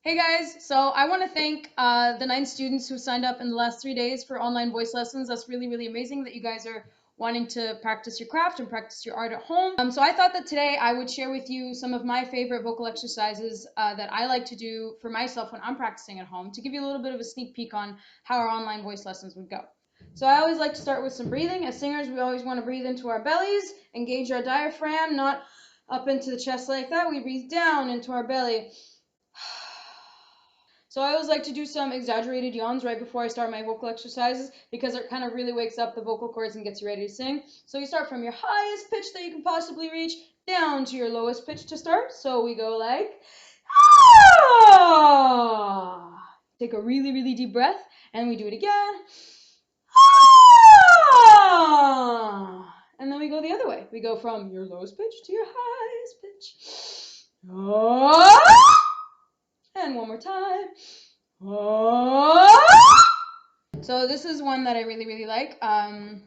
Hey guys, so I want to thank the 9 students who signed up in the last 3 days for online voice lessons. That's really, really amazing that you guys are wanting to practice your craft and practice your art at home. So I thought that today I would share with you some of my favorite vocal exercises that I like to do for myself when I'm practicing at home to give you a little bit of a sneak peek on how our online voice lessons would go. So I always like to start with some breathing. As singers, we always want to breathe into our bellies, engage our diaphragm, not up into the chest like that. We breathe down into our belly. So I always like to do some exaggerated yawns right before I start my vocal exercises because it kind of really wakes up the vocal cords and gets you ready to sing. So you start from your highest pitch that you can possibly reach down to your lowest pitch to start. So we go like, ah. Take a really, really deep breath and we do it again. Ah. And then we go the other way. We go from your lowest pitch to your highest pitch. Ah. And one more time. So this is one that I really, really like. I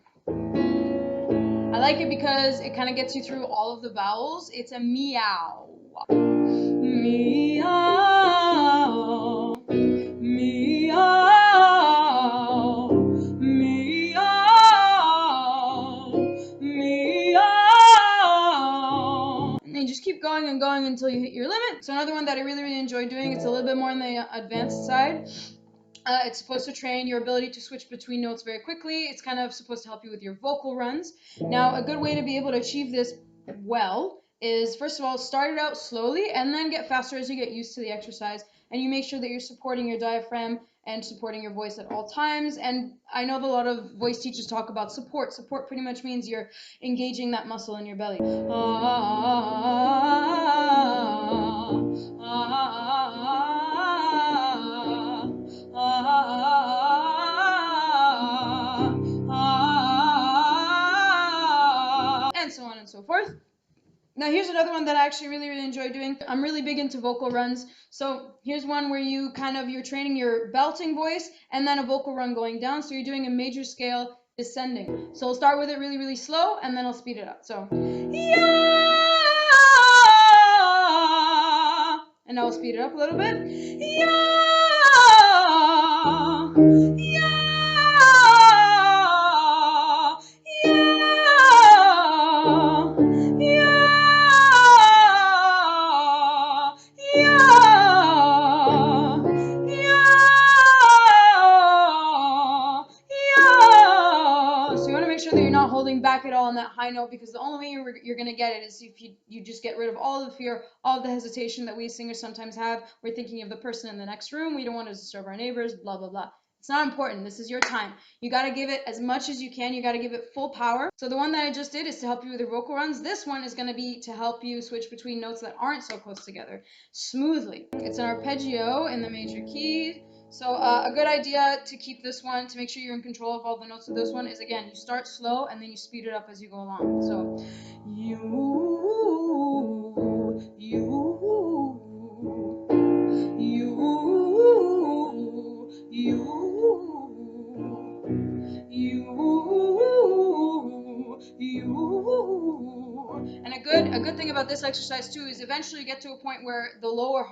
like it because it kind of gets you through all of the vowels. It's a meow. Meow. Meow. Meow. Meow. And you just keep going and going until you hit your limit. So another one that I really, really enjoy doing, it's a little bit more on the advanced side. It's supposed to train your ability to switch between notes very quickly. It's kind of supposed to help you with your vocal runs. Now, a good way to be able to achieve this well is, first of all, start it out slowly and then get faster as you get used to the exercise. And you make sure that you're supporting your diaphragm and supporting your voice at all times. And I know that a lot of voice teachers talk about support. Support pretty much means you're engaging that muscle in your belly. And so on and so forth. Now here's another one that I actually really, really enjoy doing. I'm really big into vocal runs. So here's one where you're training your belting voice and then a vocal run going down. So you're doing a major scale descending. So I'll start with it really, really slow and then I'll speed it up. So, yeah. And now I'll speed it up a little bit. Yeah. Yeah. Sure that you're not holding back at all on that high note, because the only way you're going to get it is if you just get rid of all the fear, all the hesitation that we singers sometimes have. We're thinking of the person in the next room. We don't want to disturb our neighbors, blah, blah, blah. It's not important. This is your time. You got to give it as much as you can. You got to give it full power. So the one that I just did is to help you with your vocal runs. This one is going to be to help you switch between notes that aren't so close together smoothly. It's an arpeggio in the major key. So a good idea to keep this one, to make sure you're in control of all the notes of this one, is, again, you start slow and then you speed it up as you go along. So and a good thing about this exercise too is eventually you get to a point where the lower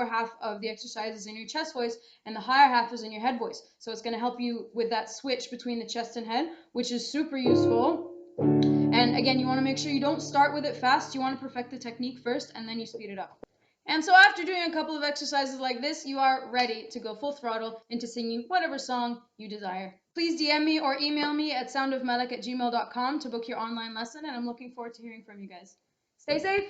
half of the exercise is in your chest voice and the higher half is in your head voice. So it's going to help you with that switch between the chest and head, which is super useful. And again, you want to make sure you don't start with it fast. You want to perfect the technique first and then you speed it up. And so after doing a couple of exercises like this, you are ready to go full throttle into singing whatever song you desire. Please DM me or email me at soundofmelik@gmail.com to book your online lesson, and I'm looking forward to hearing from you guys. Stay safe!